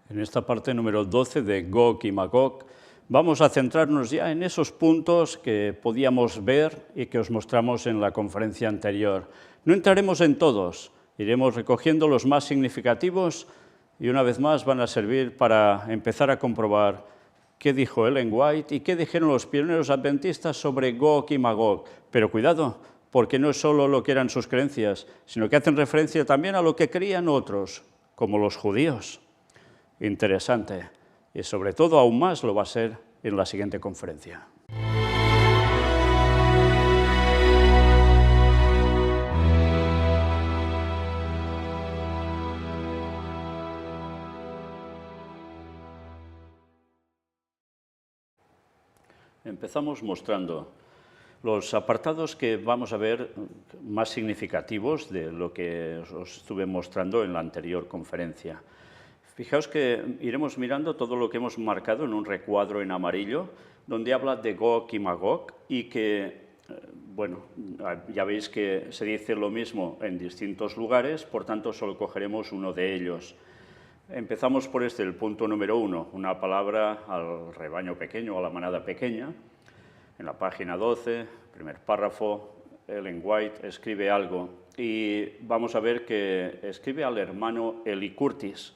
En esta parte número 12 de Gog y Magog vamos a centrarnos ya en esos puntos que podíamos ver y que os mostramos en la conferencia anterior. No entraremos en todos, iremos recogiendo los más significativos y una vez más van a servir para empezar a comprobar qué dijo Ellen White y qué dijeron los pioneros adventistas sobre Gog y Magog. Pero cuidado, porque no es solo lo que eran sus creencias, sino que hacen referencia también a lo que creían otros, como los judíos. Interesante, y sobre todo aún más lo va a ser en la siguiente conferencia. Empezamos mostrando los apartados que vamos a ver más significativos de lo que os estuve mostrando en la anterior conferencia. Fijaos que iremos mirando todo lo que hemos marcado en un recuadro en amarillo, donde habla de Gog y Magog y que, bueno, ya veis que se dice lo mismo en distintos lugares, por tanto solo cogeremos uno de ellos. Empezamos por el punto número 1, una palabra al rebaño pequeño, a la manada pequeña. En la página 12, primer párrafo, Ellen White escribe algo y vamos a ver que escribe al hermano Eli Curtis.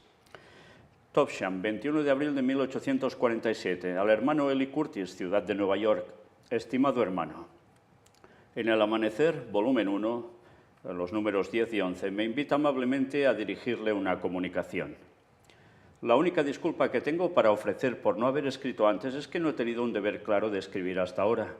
Topsham, 21 de abril de 1847, al hermano Eli Curtis, ciudad de Nueva York. Estimado hermano, en el amanecer, volumen 1, los números 10 y 11, me invita amablemente a dirigirle una comunicación. La única disculpa que tengo para ofrecer por no haber escrito antes es que no he tenido un deber claro de escribir hasta ahora.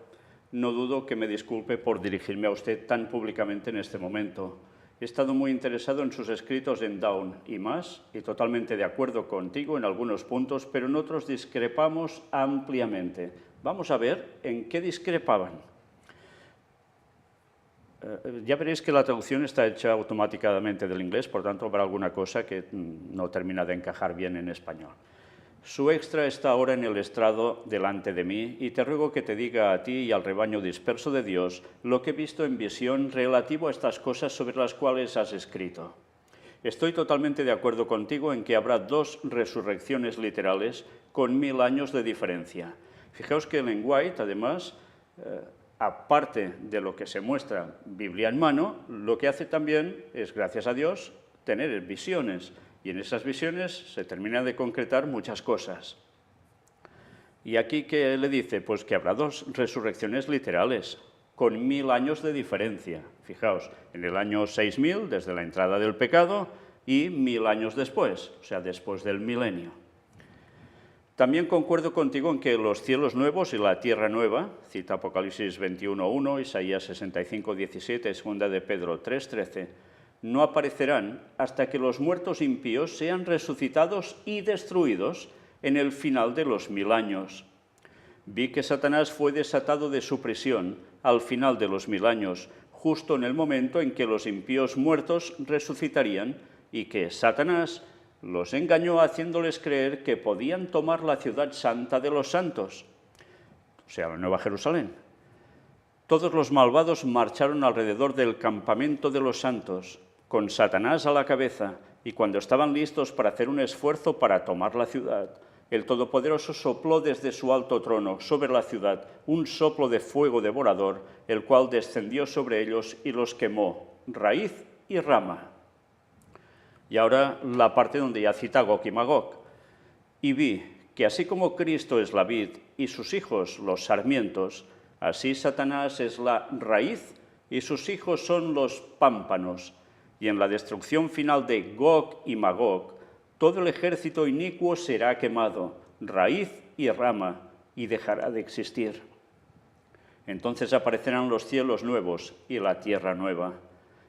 No dudo que me disculpe por dirigirme a usted tan públicamente en este momento. He estado muy interesado en sus escritos en Down y más, y totalmente de acuerdo contigo en algunos puntos, pero en otros discrepamos ampliamente. Vamos a ver en qué discrepaban. Ya veréis que la traducción está hecha automáticamente del inglés, por tanto habrá alguna cosa que no termina de encajar bien en español. Su extra está ahora en el estrado delante de mí y te ruego que te diga a ti y al rebaño disperso de Dios lo que he visto en visión relativo a estas cosas sobre las cuales has escrito. Estoy totalmente de acuerdo contigo en que habrá dos resurrecciones literales con 1000 años de diferencia. Fijaos que Ellen White, además, aparte de lo que se muestra Biblia en mano, lo que hace también es, gracias a Dios, tener visiones. Y en esas visiones se terminan de concretar muchas cosas. ¿Y aquí qué le dice? Pues que habrá dos resurrecciones literales, con 1000 años de diferencia. Fijaos, en el año 6000, desde la entrada del pecado, y 1000 años después, o sea, después del milenio. También concuerdo contigo en que los cielos nuevos y la tierra nueva, cita Apocalipsis 21:1, Isaías 65:17, segunda de Pedro 3:13, no aparecerán hasta que los muertos impíos sean resucitados y destruidos en el final de los 1000 años. Vi que Satanás fue desatado de su prisión al final de los 1000 años, justo en el momento en que los impíos muertos resucitarían y que Satanás los engañó haciéndoles creer que podían tomar la ciudad santa de los santos, o sea, la Nueva Jerusalén. Todos los malvados marcharon alrededor del campamento de los santos, con Satanás a la cabeza, y cuando estaban listos para hacer un esfuerzo para tomar la ciudad, el Todopoderoso sopló desde su alto trono sobre la ciudad un soplo de fuego devorador, el cual descendió sobre ellos y los quemó, raíz y rama. Y ahora la parte donde ya cita Gog y Magog. Y vi que así como Cristo es la vid y sus hijos los sarmientos, así Satanás es la raíz y sus hijos son los pámpanos. Y en la destrucción final de Gog y Magog, todo el ejército inicuo será quemado, raíz y rama, y dejará de existir. Entonces aparecerán los cielos nuevos y la tierra nueva.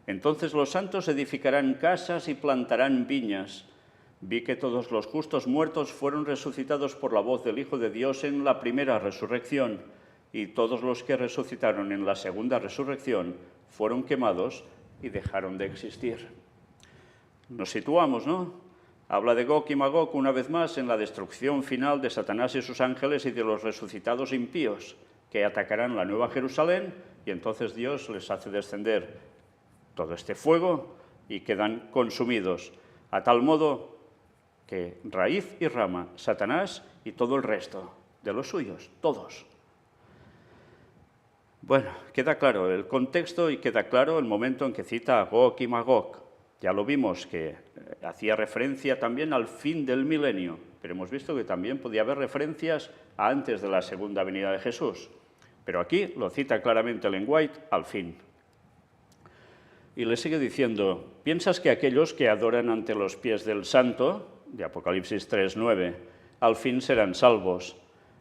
Entonces los santos edificarán casas y plantarán viñas. Vi que todos los justos muertos fueron resucitados por la voz del Hijo de Dios en la primera resurrección, y todos los que resucitaron en la segunda resurrección fueron quemados y dejaron de existir. Nos situamos, ¿no? Habla de Gog y Magog una vez más en la destrucción final de Satanás y sus ángeles y de los resucitados impíos, que atacarán la Nueva Jerusalén, y entonces Dios les hace descender todo este fuego y quedan consumidos, a tal modo que raíz y rama, Satanás y todo el resto de los suyos, todos. Bueno, queda claro el contexto y queda claro el momento en que cita a Gog y Magog. Ya lo vimos que hacía referencia también al fin del milenio, pero hemos visto que también podía haber referencias a antes de la segunda venida de Jesús. Pero aquí lo cita claramente Ellen White, al fin. Y le sigue diciendo, ¿piensas que aquellos que adoran ante los pies del santo, de Apocalipsis 3:9, al fin serán salvos?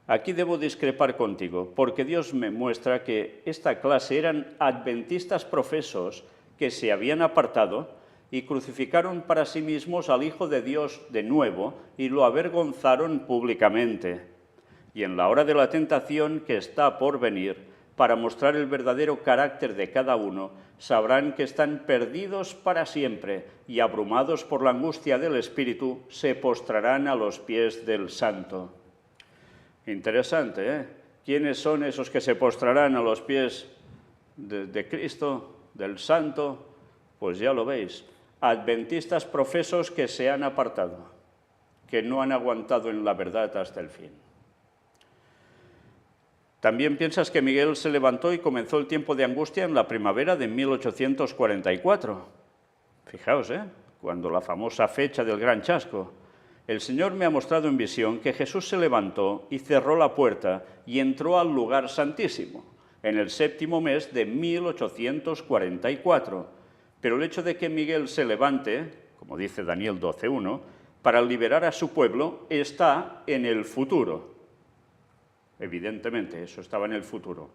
Aquí debo discrepar contigo, porque Dios me muestra que esta clase eran adventistas profesos que se habían apartado y crucificaron para sí mismos al Hijo de Dios de nuevo y lo avergonzaron públicamente. Y en la hora de la tentación que está por venir, para mostrar el verdadero carácter de cada uno, sabrán que están perdidos para siempre y, abrumados por la angustia del Espíritu, se postrarán a los pies del Santo. Interesante, ¿eh? ¿Quiénes son esos que se postrarán a los pies de Cristo, del Santo? Pues ya lo veis, adventistas profesos que se han apartado, que no han aguantado en la verdad hasta el fin. También piensas que Miguel se levantó y comenzó el tiempo de angustia en la primavera de 1844. Fijaos, cuando la famosa fecha del gran chasco. El Señor me ha mostrado en visión que Jesús se levantó y cerró la puerta y entró al lugar santísimo, en el 7º mes de 1844. Pero el hecho de que Miguel se levante, como dice Daniel 12:1, para liberar a su pueblo, está en el futuro. Evidentemente, eso estaba en el futuro,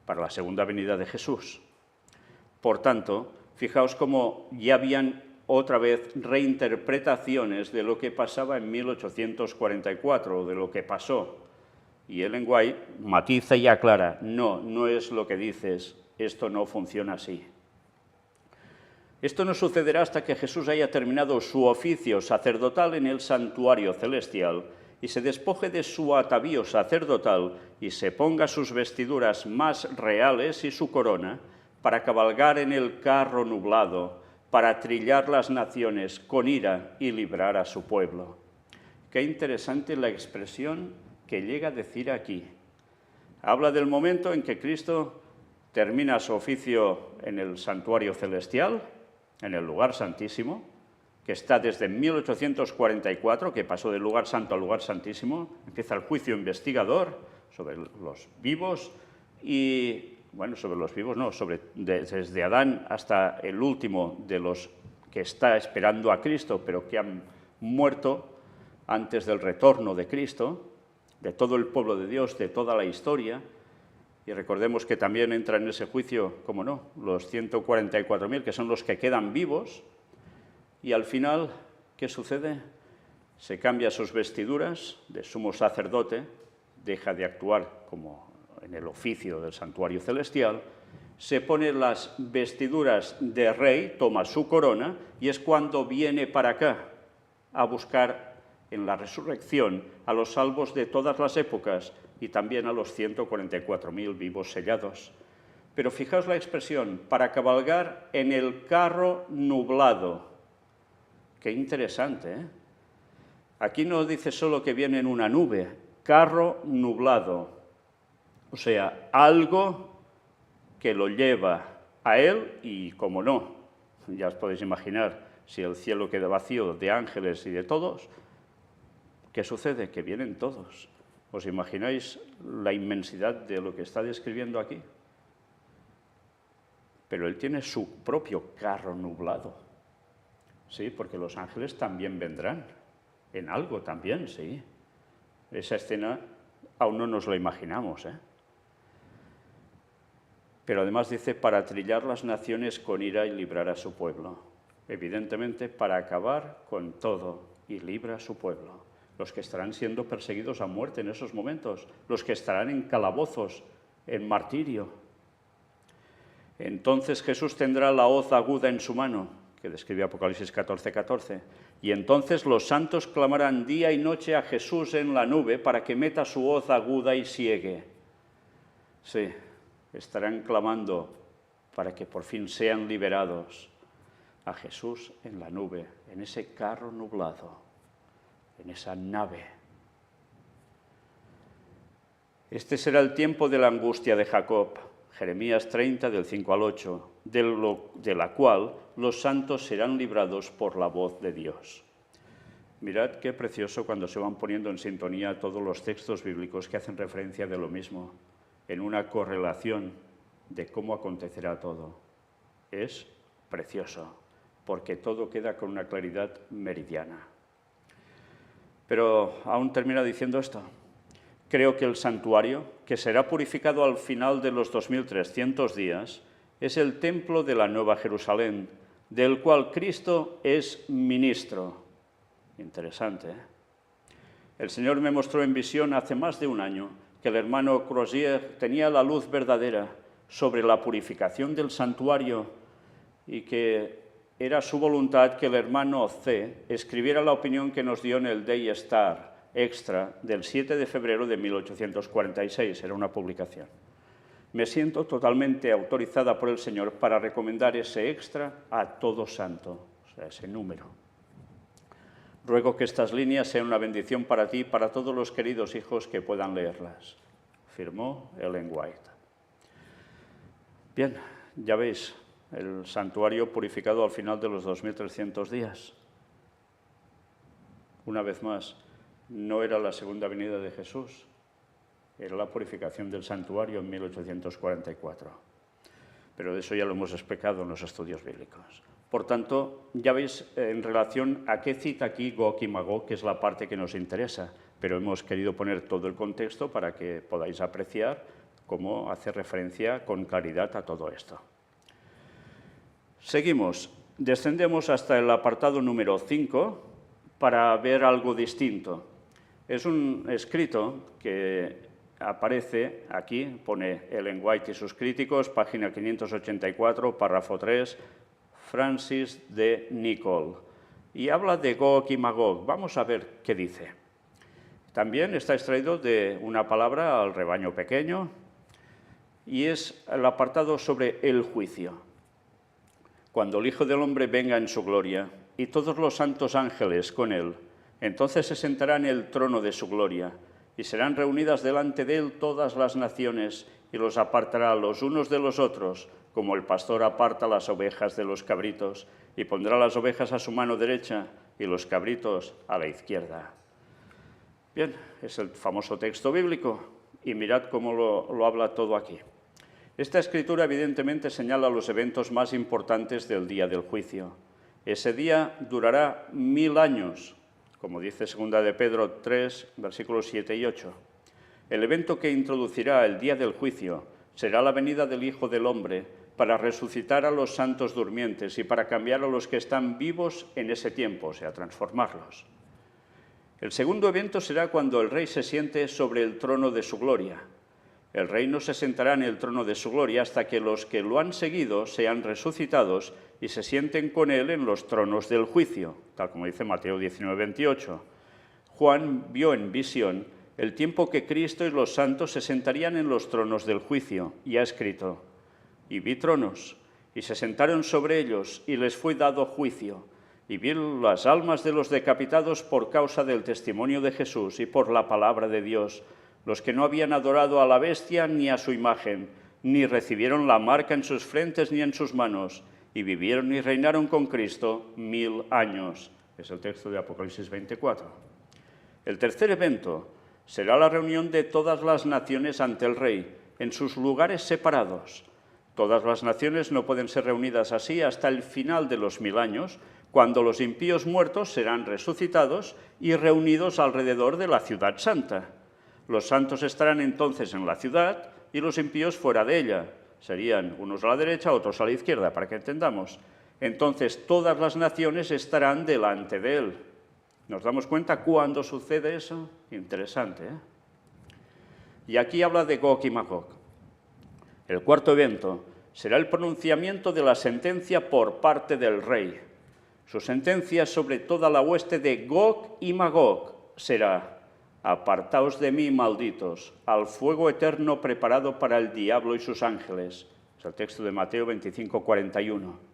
para la segunda venida de Jesús. Por tanto, fijaos cómo ya habían otra vez reinterpretaciones de lo que pasaba en 1844, de lo que pasó. Y Ellen White matiza y aclara, no es lo que dices, esto no funciona así. Esto no sucederá hasta que Jesús haya terminado su oficio sacerdotal en el santuario celestial y se despoje de su atavío sacerdotal y se ponga sus vestiduras más reales y su corona para cabalgar en el carro nublado, para trillar las naciones con ira y librar a su pueblo. Qué interesante la expresión que llega a decir aquí. Habla del momento en que Cristo termina su oficio en el santuario celestial, en el lugar santísimo, que está desde 1844, que pasó del lugar santo al lugar santísimo, empieza el juicio investigador sobre los vivos y, bueno, sobre los vivos no, desde Adán hasta el último de los que está esperando a Cristo, pero que han muerto antes del retorno de Cristo, de todo el pueblo de Dios, de toda la historia. Y recordemos que también entran en ese juicio, como no, los 144.000, que son los que quedan vivos. Y al final, ¿qué sucede? Se cambia sus vestiduras de sumo sacerdote, deja de actuar como en el oficio del santuario celestial, se pone las vestiduras de rey, toma su corona, y es cuando viene para acá a buscar en la resurrección a los salvos de todas las épocas y también a los 144.000 vivos sellados. Pero fijaos la expresión, para cabalgar en el carro nublado. Qué interesante, ¿eh? Aquí no dice solo que viene en una nube, carro nublado. O sea, algo que lo lleva a él y, como no, ya os podéis imaginar, si el cielo queda vacío de ángeles y de todos, ¿qué sucede? Que vienen todos. ¿Os imagináis la inmensidad de lo que está describiendo aquí? Pero él tiene su propio carro nublado. Sí, porque los ángeles también vendrán. En algo también, sí. Esa escena aún no nos la imaginamos, ¿eh? Pero además dice, para trillar las naciones con ira y librar a su pueblo. Evidentemente, para acabar con todo y libra a su pueblo. Los que estarán siendo perseguidos a muerte en esos momentos, los que estarán en calabozos, en martirio. Entonces Jesús tendrá la hoz aguda en su mano, que describe Apocalipsis 14:14, y entonces los santos clamarán día y noche a Jesús en la nube para que meta su hoz aguda y siegue. Sí, estarán clamando para que por fin sean liberados a Jesús en la nube, en ese carro nublado. en esa nave. Este será el tiempo de la angustia de Jacob, Jeremías 30, del 5 al 8, de la cual los santos serán librados por la voz de Dios. Mirad qué precioso cuando se van poniendo en sintonía todos los textos bíblicos que hacen referencia de lo mismo, en una correlación de cómo acontecerá todo. Es precioso, porque todo queda con una claridad meridiana. Pero aún termina diciendo esto. Creo que el santuario, que será purificado al final de los 2300 días, es el templo de la Nueva Jerusalén, del cual Cristo es ministro. Interesante, ¿eh? El Señor me mostró en visión hace más de un año que el hermano Crozier tenía la luz verdadera sobre la purificación del santuario y que era su voluntad que el hermano C. escribiera la opinión que nos dio en el Day Star Extra del 7 de febrero de 1846, era una publicación. Me siento totalmente autorizada por el Señor para recomendar ese extra a todo santo, o sea, ese número. Ruego que estas líneas sean una bendición para ti y para todos los queridos hijos que puedan leerlas. Firmó Ellen White. Bien, ya veis, el santuario purificado al final de los 2300 días. Una vez más, no era la segunda venida de Jesús, era la purificación del santuario en 1844. Pero de eso ya lo hemos explicado en los estudios bíblicos. Por tanto, ya veis en relación a qué cita aquí Gog y Magog, que es la parte que nos interesa, pero hemos querido poner todo el contexto para que podáis apreciar cómo hace referencia con claridad a todo esto. Seguimos, descendemos hasta el apartado número 5 para ver algo distinto. Es un escrito que aparece aquí, pone Ellen White y sus críticos, página 584, párrafo 3, Francis de Nicol, y habla de Gog y Magog. Vamos a ver qué dice. También está extraído de una palabra al rebaño pequeño, y es el apartado sobre el juicio. Cuando el Hijo del Hombre venga en su gloria, y todos los santos ángeles con él, entonces se sentará en el trono de su gloria, y serán reunidas delante de él todas las naciones, y los apartará los unos de los otros, como el pastor aparta las ovejas de los cabritos, y pondrá las ovejas a su mano derecha y los cabritos a la izquierda. Bien, es el famoso texto bíblico, y mirad cómo lo habla todo aquí. Esta escritura evidentemente señala los eventos más importantes del día del juicio. Ese día durará 1000 años, como dice 2 de Pedro 3, versículos 7 y 8. El evento que introducirá el día del juicio será la venida del Hijo del Hombre para resucitar a los santos durmientes y para cambiar a los que están vivos en ese tiempo, o sea, transformarlos. El segundo evento será cuando el Rey se siente sobre el trono de su gloria. El Rey no se sentará en el trono de su gloria hasta que los que lo han seguido sean resucitados y se sienten con él en los tronos del juicio, tal como dice Mateo 19, 28. Juan vio en visión el tiempo que Cristo y los santos se sentarían en los tronos del juicio, y ha escrito: y vi tronos, y se sentaron sobre ellos, y les fue dado juicio, y vi las almas de los decapitados por causa del testimonio de Jesús y por la palabra de Dios, los que no habían adorado a la bestia ni a su imagen, ni recibieron la marca en sus frentes ni en sus manos, y vivieron y reinaron con Cristo 1000 años. Es el texto de Apocalipsis 24. El tercer evento será la reunión de todas las naciones ante el Rey, en sus lugares separados. Todas las naciones no pueden ser reunidas así hasta el final de los 1000 años, cuando los impíos muertos serán resucitados y reunidos alrededor de la ciudad santa. Los santos estarán entonces en la ciudad y los impíos fuera de ella. Serían unos a la derecha, otros a la izquierda, para que entendamos. Entonces todas las naciones estarán delante de él. ¿Nos damos cuenta cuándo sucede eso? Interesante, ¿eh? Y aquí habla de Gog y Magog. El cuarto evento será el pronunciamiento de la sentencia por parte del Rey. Su sentencia sobre toda la hueste de Gog y Magog será: apartaos de mí, malditos, al fuego eterno preparado para el diablo y sus ángeles. Es el texto de Mateo 25, 41.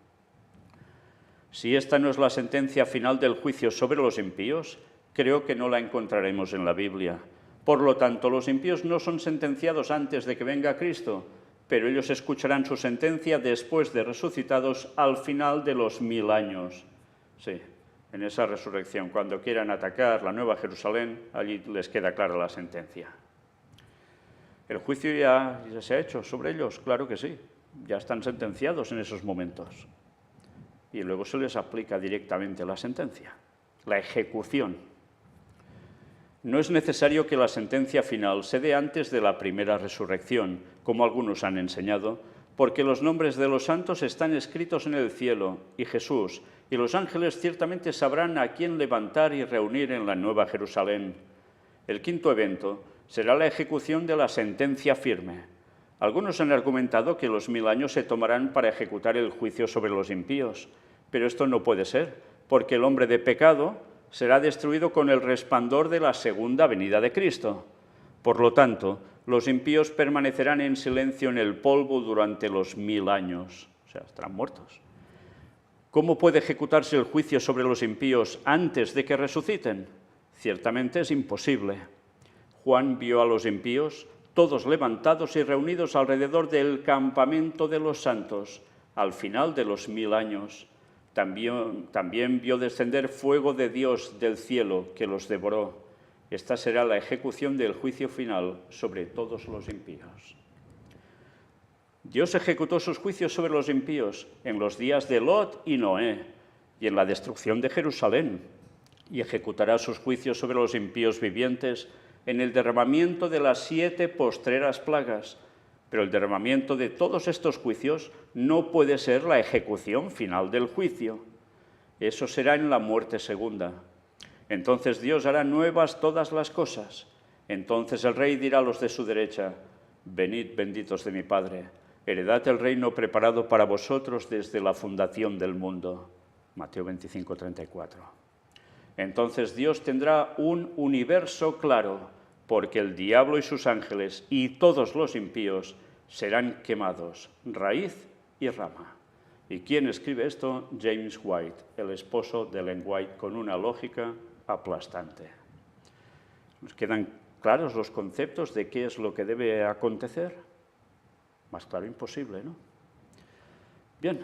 Si esta no es la sentencia final del juicio sobre los impíos, creo que no la encontraremos en la Biblia. Por lo tanto, los impíos no son sentenciados antes de que venga Cristo, pero ellos escucharán su sentencia después de resucitados al final de los 1000 años. Sí, en esa resurrección, cuando quieran atacar la Nueva Jerusalén, allí les queda clara la sentencia. ¿El juicio ya se ha hecho sobre ellos? Claro que sí, ya están sentenciados en esos momentos. Y luego se les aplica directamente la sentencia, la ejecución. No es necesario que la sentencia final se dé antes de la primera resurrección, como algunos han enseñado, porque los nombres de los santos están escritos en el cielo, y Jesús y los ángeles ciertamente sabrán a quién levantar y reunir en la Nueva Jerusalén. El quinto evento será la ejecución de la sentencia firme. Algunos han argumentado que los 1000 años se tomarán para ejecutar el juicio sobre los impíos, pero esto no puede ser, porque el hombre de pecado será destruido con el resplandor de la segunda venida de Cristo. Por lo tanto, los impíos permanecerán en silencio en el polvo durante los 1000 años, o sea, estarán muertos. ¿Cómo puede ejecutarse el juicio sobre los impíos antes de que resuciten? Ciertamente es imposible. Juan vio a los impíos, todos levantados y reunidos alrededor del campamento de los santos, al final de los 1000 años. También vio descender fuego de Dios del cielo que los devoró. Esta será la ejecución del juicio final sobre todos los impíos. Dios ejecutó sus juicios sobre los impíos en los días de Lot y Noé y en la destrucción de Jerusalén, y ejecutará sus juicios sobre los impíos vivientes en el derramamiento de las 7 postreras plagas. Pero el derramamiento de todos estos juicios no puede ser la ejecución final del juicio. Eso será en la muerte segunda. Entonces Dios hará nuevas todas las cosas. Entonces el rey dirá a los de su derecha: venid, benditos de mi Padre, heredad el reino preparado para vosotros desde la fundación del mundo. Mateo 25, 34. Entonces Dios tendrá un universo claro, porque el diablo y sus ángeles y todos los impíos serán quemados, raíz y rama. ¿Y quién escribe esto? James White, el esposo de Ellen White, con una lógica aplastante. ¿Nos quedan claros los conceptos de qué es lo que debe acontecer? Más claro imposible, ¿no? Bien,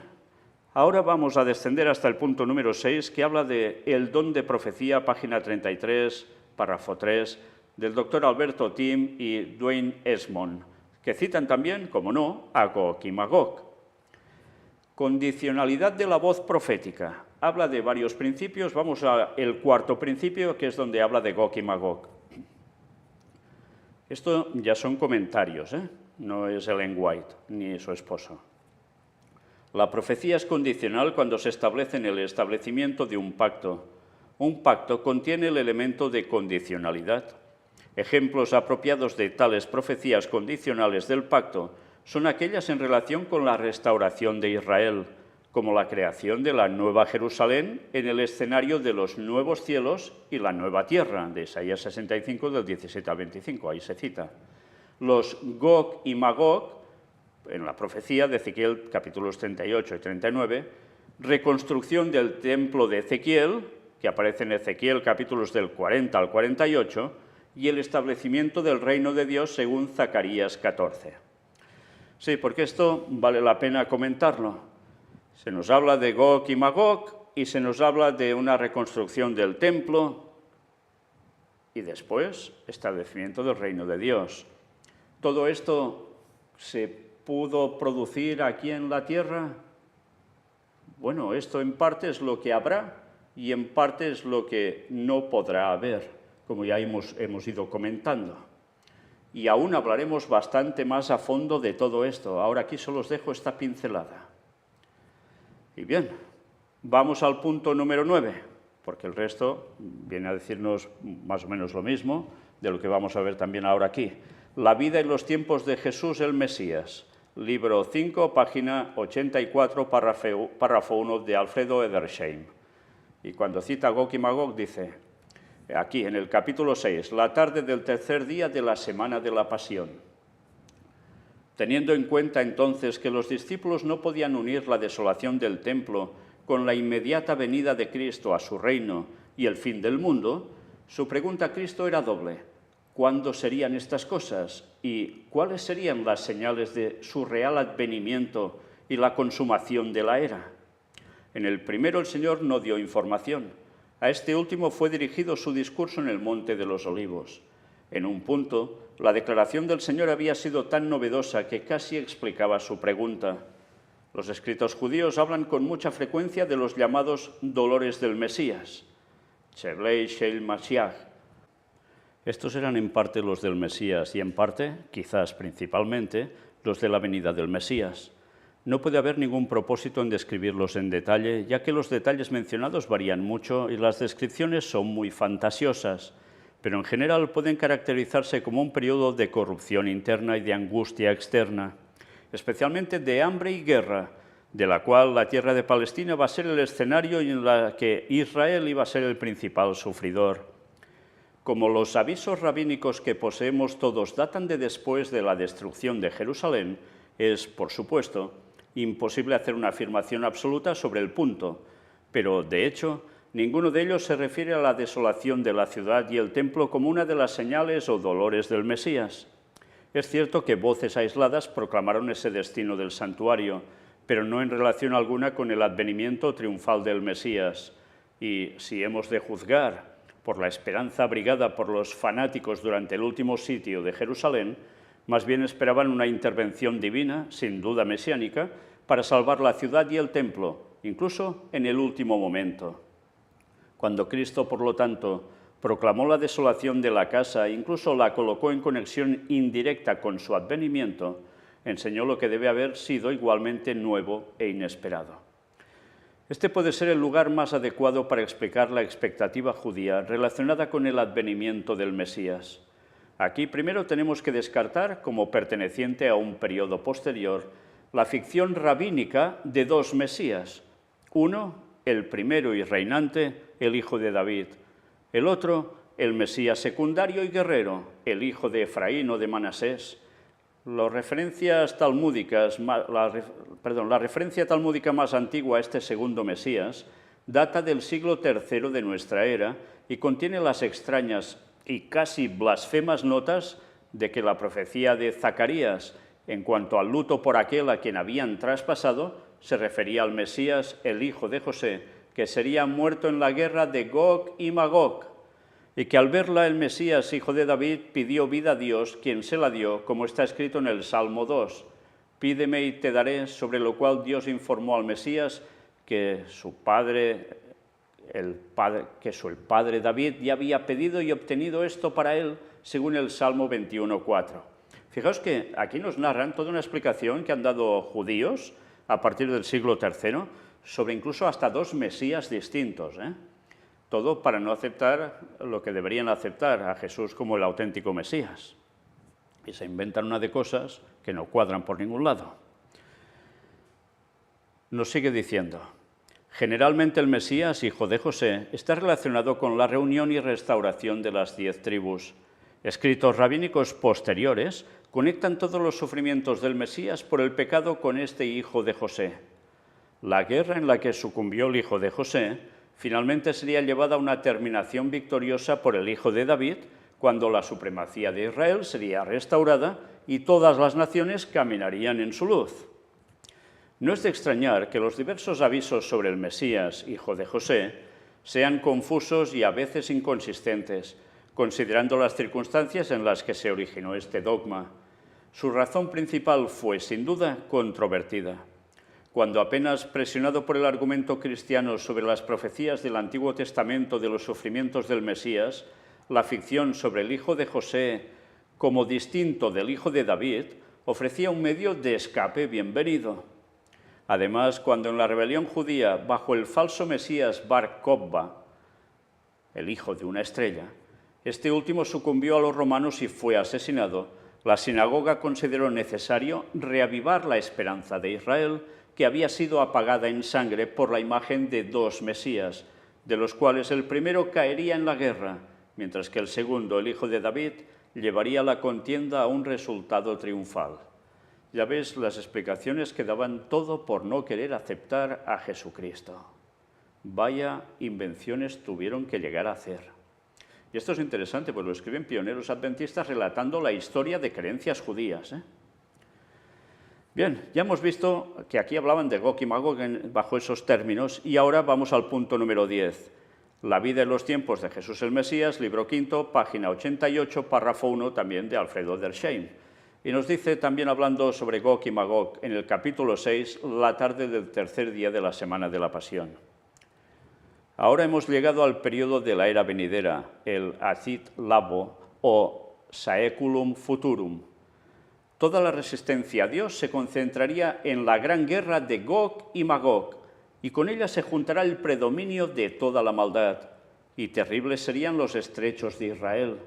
ahora vamos a descender hasta el punto número 6, que habla de el don de profecía, página 33, párrafo 3, del doctor Alberto Tim y Dwayne Esmond, que citan también, como no, a Gog y Magog. Condicionalidad de la voz profética. Habla de varios principios. Vamos al cuarto principio, que es donde habla de Gog y Magog. Esto ya son comentarios, no es Ellen White ni su esposo. La profecía es condicional cuando se establece en el establecimiento de un pacto. Un pacto contiene el elemento de condicionalidad. Ejemplos apropiados de tales profecías condicionales del pacto son aquellas en relación con la restauración de Israel, como la creación de la Nueva Jerusalén en el escenario de los nuevos cielos y la nueva tierra, de Isaías 65, del 17 al 25, ahí se cita. Los Gog y Magog, en la profecía de Ezequiel, capítulos 38 y 39, reconstrucción del templo de Ezequiel, que aparece en Ezequiel, capítulos del 40 al 48, y el establecimiento del reino de Dios según Zacarías 14. Sí, porque esto vale la pena comentarlo. Se nos habla de Gog y Magog y se nos habla de una reconstrucción del templo y después establecimiento del reino de Dios. ¿Todo esto se pudo producir aquí en la tierra? Bueno, esto en parte es lo que habrá y en parte es lo que no podrá haber, como ya hemos ido comentando. Y aún hablaremos bastante más a fondo de todo esto. Ahora aquí solo os dejo esta pincelada. Y bien, vamos al punto número 9, porque el resto viene a decirnos más o menos lo mismo de lo que vamos a ver también ahora aquí. La vida y los tiempos de Jesús el Mesías. Libro 5, página 84, párrafo 1 de Alfredo Edersheim. Y cuando cita Gog y Magog dice, aquí en el capítulo 6, la tarde del tercer día de la semana de la Pasión. Teniendo en cuenta entonces que los discípulos no podían unir la desolación del templo con la inmediata venida de Cristo a su reino y el fin del mundo, Su pregunta a Cristo era doble: ¿cuándo serían estas cosas? ¿Y cuáles serían las señales de su real advenimiento y la consumación de la era? En el primero el Señor no dio información. A este último fue dirigido su discurso en el Monte de los Olivos. En un punto, la declaración del Señor había sido tan novedosa que casi explicaba su pregunta. Los escritos judíos hablan con mucha frecuencia de los llamados dolores del Mesías, Sheblei Shel Mashiach. Estos eran en parte los del Mesías y en parte, quizás principalmente, los de la venida del Mesías. No puede haber ningún propósito en describirlos en detalle, ya que los detalles mencionados varían mucho y las descripciones son muy fantasiosas, pero en general pueden caracterizarse como un periodo de corrupción interna y de angustia externa, especialmente de hambre y guerra, de la cual la tierra de Palestina va a ser el escenario y en la que Israel iba a ser el principal sufridor. Como los avisos rabínicos que poseemos todos datan de después de la destrucción de Jerusalén, es, por supuesto, imposible hacer una afirmación absoluta sobre el punto, pero, de hecho, ninguno de ellos se refiere a la desolación de la ciudad y el templo como una de las señales o dolores del Mesías. Es cierto que voces aisladas proclamaron ese destino del santuario, pero no en relación alguna con el advenimiento triunfal del Mesías. Y si hemos de juzgar por la esperanza abrigada por los fanáticos durante el último sitio de Jerusalén, más bien esperaban una intervención divina, sin duda mesiánica, para salvar la ciudad y el templo, incluso en el último momento. Cuando Cristo, por lo tanto, proclamó la desolación de la casa e incluso la colocó en conexión indirecta con su advenimiento, enseñó lo que debe haber sido igualmente nuevo e inesperado. Este puede ser el lugar más adecuado para explicar la expectativa judía relacionada con el advenimiento del Mesías. Aquí primero tenemos que descartar, como perteneciente a un periodo posterior, la ficción rabínica de dos Mesías. Uno, el primero y reinante, el hijo de David. El otro, el Mesías secundario y guerrero, el hijo de Efraín o de Manasés. La referencia talmúdica más antigua a este segundo Mesías data del siglo III de nuestra era y contiene las extrañas y casi blasfemas notas de que la profecía de Zacarías, en cuanto al luto por aquel a quien habían traspasado, se refería al Mesías, el hijo de José, que sería muerto en la guerra de Gog y Magog, y que al verla el Mesías, hijo de David, pidió vida a Dios, quien se la dio, como está escrito en el Salmo 2. Pídeme y te daré, sobre lo cual Dios informó al Mesías que su padre David ya había pedido y obtenido esto para él, según el Salmo 21:4. Fijaos que aquí nos narran toda una explicación que han dado judíos a partir del siglo III sobre incluso hasta dos Mesías distintos, Todo para no aceptar lo que deberían aceptar a Jesús como el auténtico Mesías. Y se inventan una de cosas que no cuadran por ningún lado. Nos sigue diciendo: generalmente el Mesías, hijo de José, está relacionado con la reunión y restauración de las 10 tribus. Escritos rabínicos posteriores conectan todos los sufrimientos del Mesías por el pecado con este hijo de José. La guerra en la que sucumbió el hijo de José finalmente sería llevada a una terminación victoriosa por el hijo de David, cuando la supremacía de Israel sería restaurada y todas las naciones caminarían en su luz. No es de extrañar que los diversos avisos sobre el Mesías, hijo de José, sean confusos y a veces inconsistentes, considerando las circunstancias en las que se originó este dogma. Su razón principal fue, sin duda, controvertida. Cuando apenas presionado por el argumento cristiano sobre las profecías del Antiguo Testamento de los sufrimientos del Mesías, la ficción sobre el hijo de José, como distinto del hijo de David, ofrecía un medio de escape bienvenido. Además, cuando en la rebelión judía, bajo el falso Mesías Bar Kokhba, el hijo de una estrella, este último sucumbió a los romanos y fue asesinado, la sinagoga consideró necesario reavivar la esperanza de Israel, que había sido apagada en sangre por la imagen de dos Mesías, de los cuales el primero caería en la guerra, mientras que el segundo, el hijo de David, llevaría la contienda a un resultado triunfal. Ya ves las explicaciones que daban todo por no querer aceptar a Jesucristo. Vaya invenciones tuvieron que llegar a hacer. Y esto es interesante, pues lo escriben pioneros adventistas relatando la historia de creencias judías. Bien, ya hemos visto que aquí hablaban de Gog y Magog bajo esos términos, y ahora vamos al punto número 10. La vida en los tiempos de Jesús el Mesías, libro quinto, página 88, párrafo 1, también de Alfredo Edersheim. Y nos dice, también hablando sobre Gog y Magog, en el capítulo 6, la tarde del tercer día de la semana de la Pasión. Ahora hemos llegado al periodo de la era venidera, el Atid Labo o Saeculum Futurum. Toda la resistencia a Dios se concentraría en la gran guerra de Gog y Magog, y con ella se juntará el predominio de toda la maldad, y terribles serían los estrechos de Israel.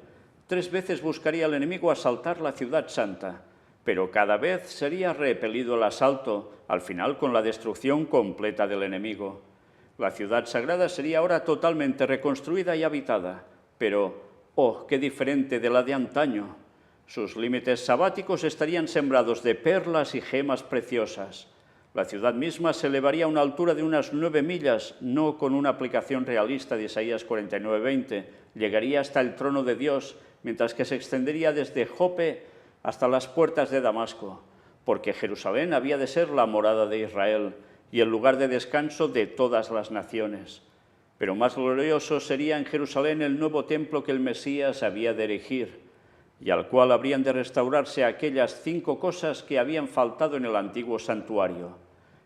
3 veces buscaría el enemigo asaltar la ciudad santa, pero cada vez sería repelido el asalto, al final con la destrucción completa del enemigo. La ciudad sagrada sería ahora totalmente reconstruida y habitada, pero, ¡oh, qué diferente de la de antaño! Sus límites sabáticos estarían sembrados de perlas y gemas preciosas. La ciudad misma se elevaría a una altura de unas 9 millas, no con una aplicación realista de Isaías 49:20. Llegaría hasta el trono de Dios, mientras que se extendería desde Jope hasta las puertas de Damasco, porque Jerusalén había de ser la morada de Israel y el lugar de descanso de todas las naciones. Pero más glorioso sería en Jerusalén el nuevo templo que el Mesías había de erigir, y al cual habrían de restaurarse aquellas 5 cosas que habían faltado en el antiguo santuario: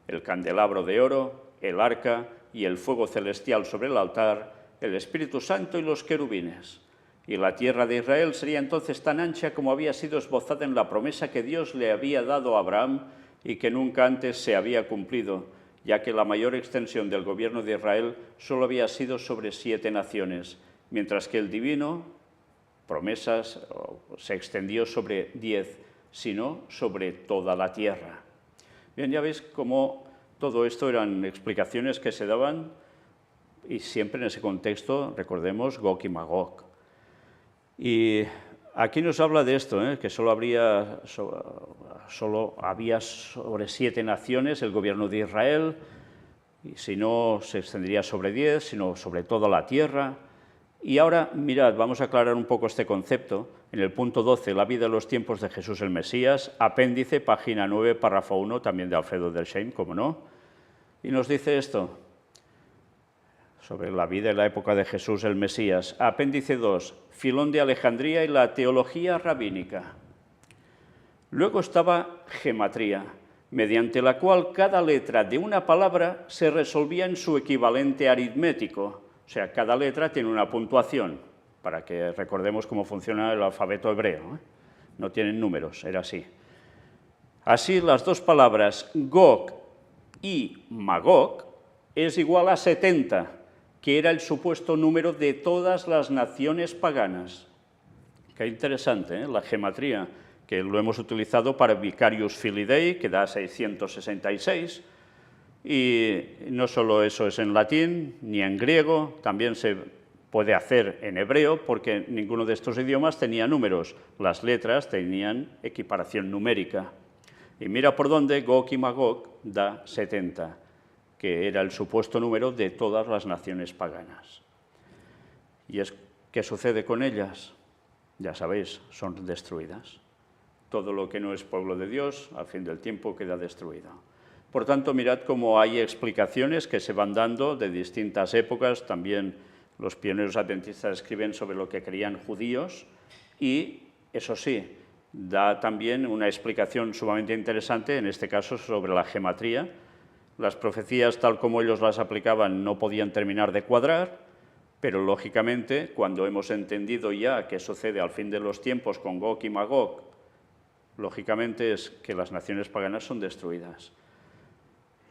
el candelabro de oro, el arca y el fuego celestial sobre el altar, el Espíritu Santo y los querubines. Y la tierra de Israel sería entonces tan ancha como había sido esbozada en la promesa que Dios le había dado a Abraham y que nunca antes se había cumplido, ya que la mayor extensión del gobierno de Israel solo había sido sobre 7 naciones, mientras que el divino promesas se extendió sobre 10, sino sobre toda la tierra. Bien, ya veis cómo todo esto eran explicaciones que se daban, y siempre en ese contexto, recordemos, Gog y Magog. Y aquí nos habla de esto, que solo había sobre 7 naciones el gobierno de Israel, y si no se extendería sobre 10, sino sobre toda la tierra. Y ahora, mirad, vamos a aclarar un poco este concepto. En el punto 12, la vida de los tiempos de Jesús el Mesías, apéndice, página 9, párrafo 1, también de Alfredo Edersheim, como no. Y nos dice esto, sobre la vida y la época de Jesús el Mesías. Apéndice 2, Filón de Alejandría y la teología rabínica. Luego estaba gematría, mediante la cual cada letra de una palabra se resolvía en su equivalente aritmético. O sea, cada letra tiene una puntuación, para que recordemos cómo funciona el alfabeto hebreo. No tienen números, era así. Así, las 2 palabras Gog y Magog es igual a 70, que era el supuesto número de todas las naciones paganas. Qué interesante, la gematría, que lo hemos utilizado para Vicarius Filii, que da 666, y no solo eso es en latín, ni en griego, también se puede hacer en hebreo, porque ninguno de estos idiomas tenía números, las letras tenían equiparación numérica. Y mira por dónde Gog y Magog da 70, que era el supuesto número de todas las naciones paganas. ¿Y qué sucede con ellas? Ya sabéis, son destruidas. Todo lo que no es pueblo de Dios, al fin del tiempo, queda destruido. Por tanto, mirad cómo hay explicaciones que se van dando de distintas épocas. También los pioneros adventistas escriben sobre lo que creían judíos y, eso sí, da también una explicación sumamente interesante, en este caso sobre la gematría. Las profecías, tal como ellos las aplicaban, no podían terminar de cuadrar, pero lógicamente, cuando hemos entendido ya qué sucede al fin de los tiempos con Gog y Magog, lógicamente es que las naciones paganas son destruidas.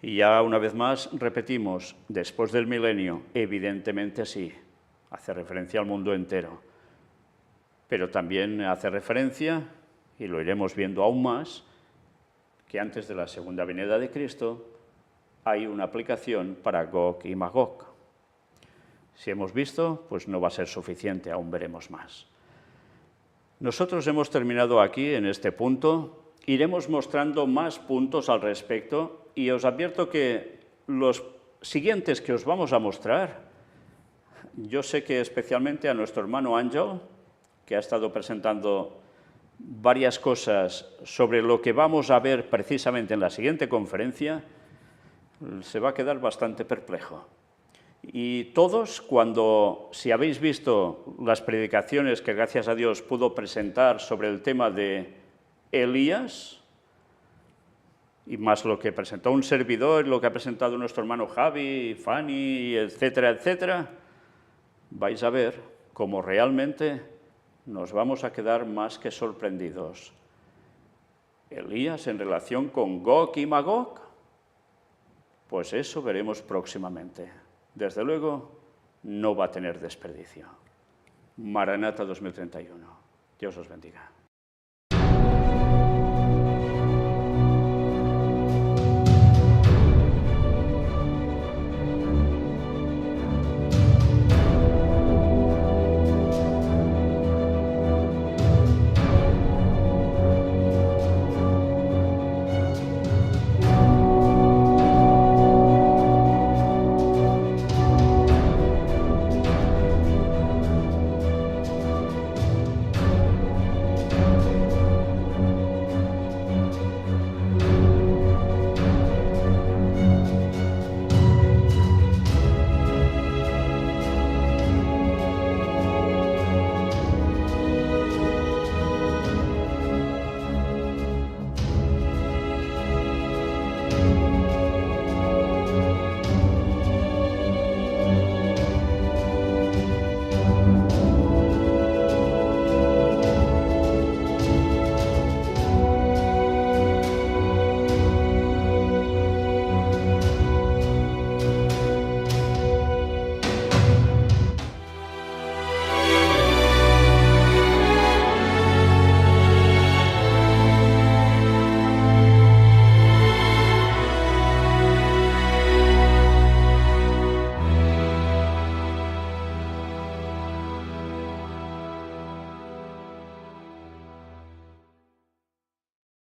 Y ya una vez más repetimos, después del milenio, evidentemente sí, hace referencia al mundo entero, pero también hace referencia, y lo iremos viendo aún más, que antes de la segunda venida de Cristo hay una aplicación para Gog y Magog. Si hemos visto, pues no va a ser suficiente, aún veremos más. Nosotros hemos terminado aquí, en este punto. Iremos mostrando más puntos al respecto y os advierto que los siguientes que os vamos a mostrar yo sé que especialmente a nuestro hermano Ángel, que ha estado presentando varias cosas sobre lo que vamos a ver precisamente en la siguiente conferencia, se va a quedar bastante perplejo. Y todos, si habéis visto las predicaciones que gracias a Dios pudo presentar sobre el tema de Elías, y más lo que presentó un servidor, lo que ha presentado nuestro hermano Javi, Fanny, etcétera, etcétera, vais a ver cómo realmente nos vamos a quedar más que sorprendidos. Elías en relación con Gog y Magog, pues eso veremos próximamente. Desde luego, no va a tener desperdicio. Maranata 2031. Dios os bendiga.